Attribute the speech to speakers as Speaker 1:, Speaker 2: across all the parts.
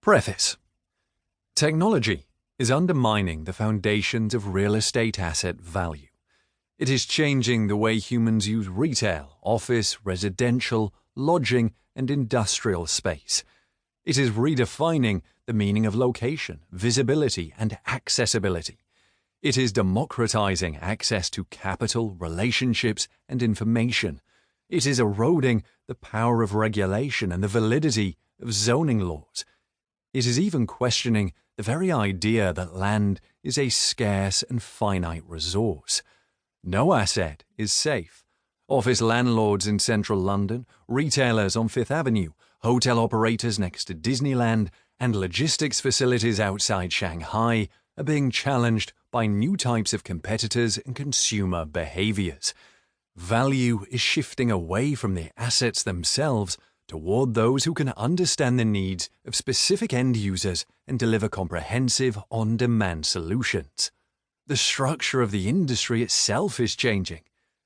Speaker 1: Preface. Technology is undermining the foundations of real estate asset value. It is changing the way humans use retail, office, residential, lodging, and industrial space. It is redefining the meaning of location, visibility, and accessibility. It is democratizing access to capital, relationships, and information. It is eroding the power of regulation and the validity of zoning laws. It is even questioning the very idea that land is a scarce and finite resource. No asset is safe. Office landlords in central London, retailers on Fifth Avenue, hotel operators next to Disneyland, and logistics facilities outside Shanghai are being challenged by new types of competitors and consumer behaviors. Value is shifting away from the assets themselves toward those who can understand the needs of specific end users and deliver comprehensive, on-demand solutions. The structure of the industry itself is changing.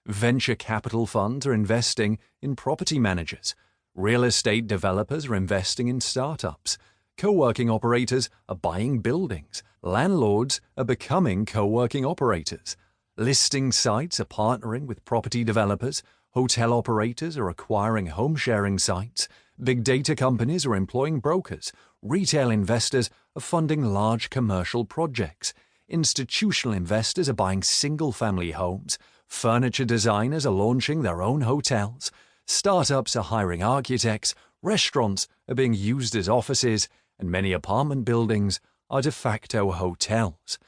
Speaker 1: Venture capital funds are investing in property managers. Real estate developers are investing in startups. Co-working operators are buying buildings. Landlords are becoming co-working operators. Listing sites are partnering with property developers. Hotel operators are acquiring home-sharing sites. Big data companies are employing brokers. Retail investors are funding large commercial projects. Institutional investors are buying single-family homes. Furniture designers are launching their own hotels. Startups are hiring architects. Restaurants are being used as offices. And many apartment buildings are de facto hotels.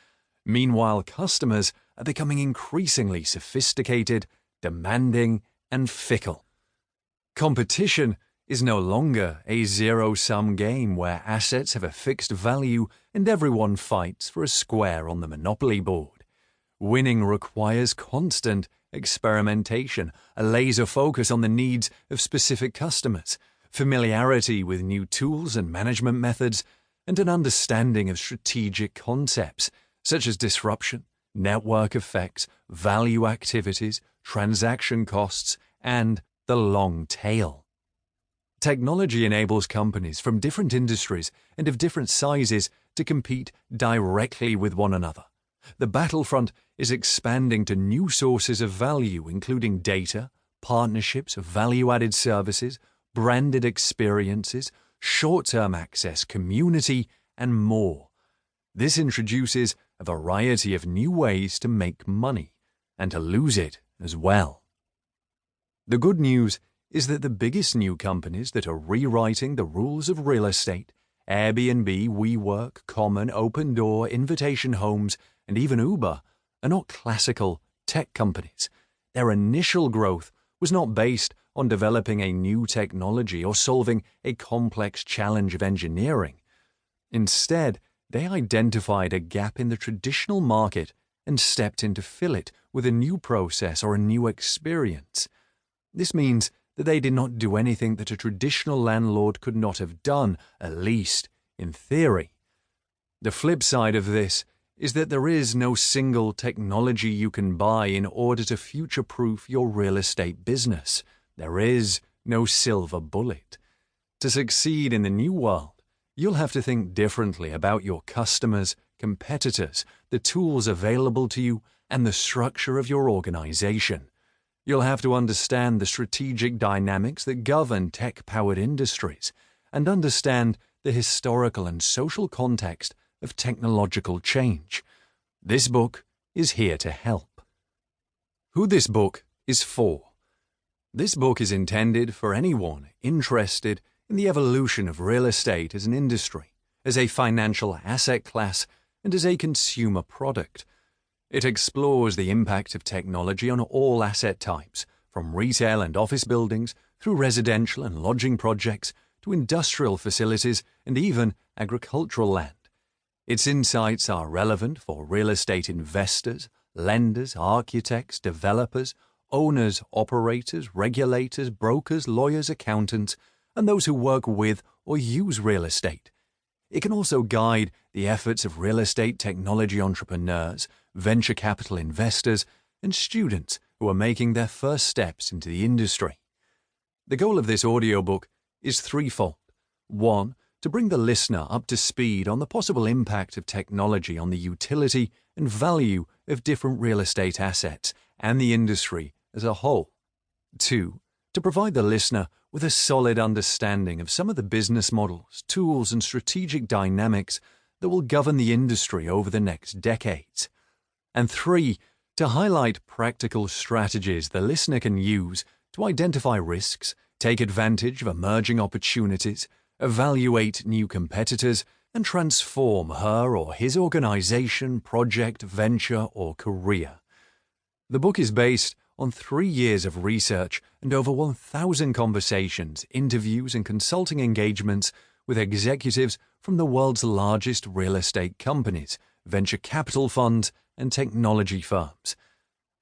Speaker 1: Meanwhile, customers are becoming increasingly sophisticated, demanding, and fickle. Competition is no longer a zero-sum game where assets have a fixed value and everyone fights for a square on the Monopoly board. Winning requires constant experimentation, a laser focus on the needs of specific customers, familiarity with new tools and management methods, and an understanding of strategic concepts such as disruption, network effects, value activities, transaction costs, and the long tail. Technology enables companies from different industries and of different sizes to compete directly with one another. The battlefront is expanding to new sources of value, including data, partnerships, value-added services, branded experiences, short-term access, community, and more. This introduces a variety of new ways to make money and to lose it as well. The good news is that the biggest new companies that are rewriting the rules of real estate, Airbnb, WeWork, Common, Open Door, Invitation Homes, and even Uber, are not classical tech companies. Their initial growth was not based on developing a new technology or solving a complex challenge of engineering. Instead, they identified a gap in the traditional market and stepped in to fill it with a new process or a new experience. This means that they did not do anything that a traditional landlord could not have done, at least in theory. The flip side of this is that there is no single technology you can buy in order to future-proof your real estate business. There is no silver bullet. To succeed in the new world, you'll have to think differently about your customers, competitors, the tools available to you, and the structure of your organization. You'll have to understand the strategic dynamics that govern tech-powered industries and understand the historical and social context of technological change. This book is here to help. Who this book is for. This book is intended for anyone interested in the evolution of real estate as an industry, as a financial asset class, and as a consumer product. It explores the impact of technology on all asset types, from retail and office buildings through residential and lodging projects to industrial facilities and even agricultural land. Its insights are relevant for real estate investors, lenders, architects, developers, owners, operators, regulators, brokers, lawyers, accountants, and those who work with or use real estate. It can also guide the efforts of real estate technology entrepreneurs, venture capital investors, and students who are making their first steps into the industry. The goal of this audiobook is threefold. 1. to bring the listener up to speed on the possible impact of technology on the utility and value of different real estate assets and the industry as a whole. 2. To provide the listener with a solid understanding of some of the business models, tools, and strategic dynamics that will govern the industry over the next decades. And 3. To highlight practical strategies the listener can use to identify risks, take advantage of emerging opportunities, evaluate new competitors, and transform her or his organization, project, venture, or career. The book is based on 3 years of research and over 1,000 conversations, interviews, and consulting engagements with executives from the world's largest real estate companies, venture capital funds, and technology firms.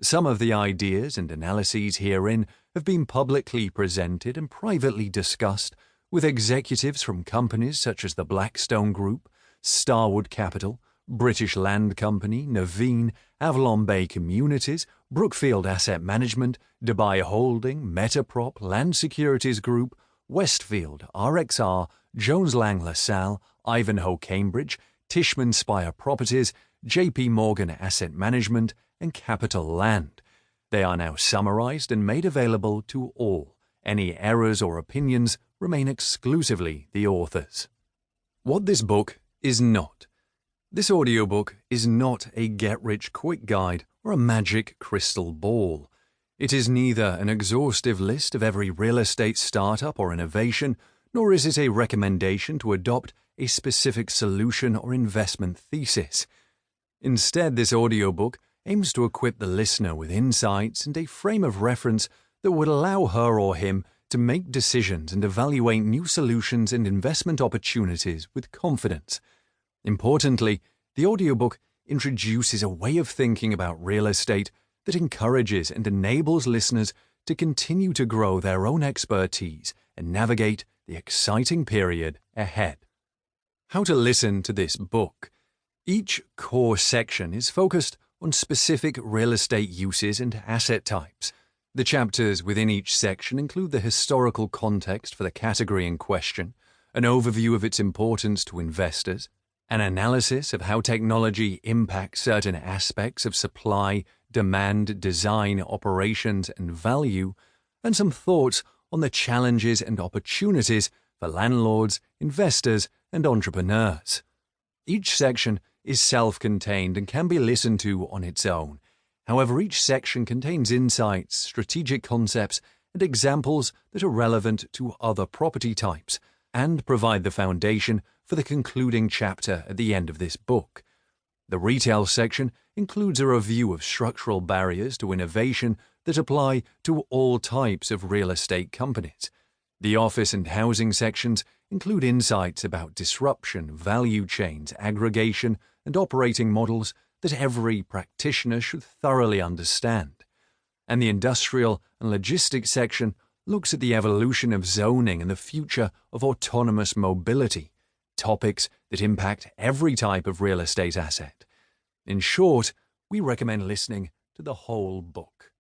Speaker 1: Some of the ideas and analyses herein have been publicly presented and privately discussed with executives from companies such as the Blackstone Group, Starwood Capital, British Land Company, Naveen, Avalon Bay Communities, Brookfield Asset Management, Dubai Holding, Metaprop, Land Securities Group, Westfield, RXR, Jones Lang LaSalle, Ivanhoe Cambridge, Tishman Speyer Properties, JP Morgan Asset Management, and Capital Land. They are now summarized and made available to all. Any errors or opinions remain exclusively the author's. What this book is not. This audiobook is not a get-rich-quick guide or a magic crystal ball. It is neither an exhaustive list of every real estate startup or innovation, nor is it a recommendation to adopt a specific solution or investment thesis. Instead, this audiobook aims to equip the listener with insights and a frame of reference that would allow her or him to make decisions and evaluate new solutions and investment opportunities with confidence. Importantly, the audiobook introduces a way of thinking about real estate that encourages and enables listeners to continue to grow their own expertise and navigate the exciting period ahead. How to listen to this book. Each core section is focused on specific real estate uses and asset types. The chapters within each section include the historical context for the category in question, an overview of its importance to investors, an analysis of how technology impacts certain aspects of supply, demand, design, operations, and value, and some thoughts on the challenges and opportunities for landlords, investors, and entrepreneurs. Each section is self-contained and can be listened to on its own. However, each section contains insights, strategic concepts, and examples that are relevant to other property types and provide the foundation for the concluding chapter at the end of this book. The retail section includes a review of structural barriers to innovation that apply to all types of real estate companies. The office and housing sections include insights about disruption, value chains, aggregation, and operating models that every practitioner should thoroughly understand. And the industrial and logistics section looks at the evolution of zoning and the future of autonomous mobility, topics that impact every type of real estate asset. In short, we recommend listening to the whole book.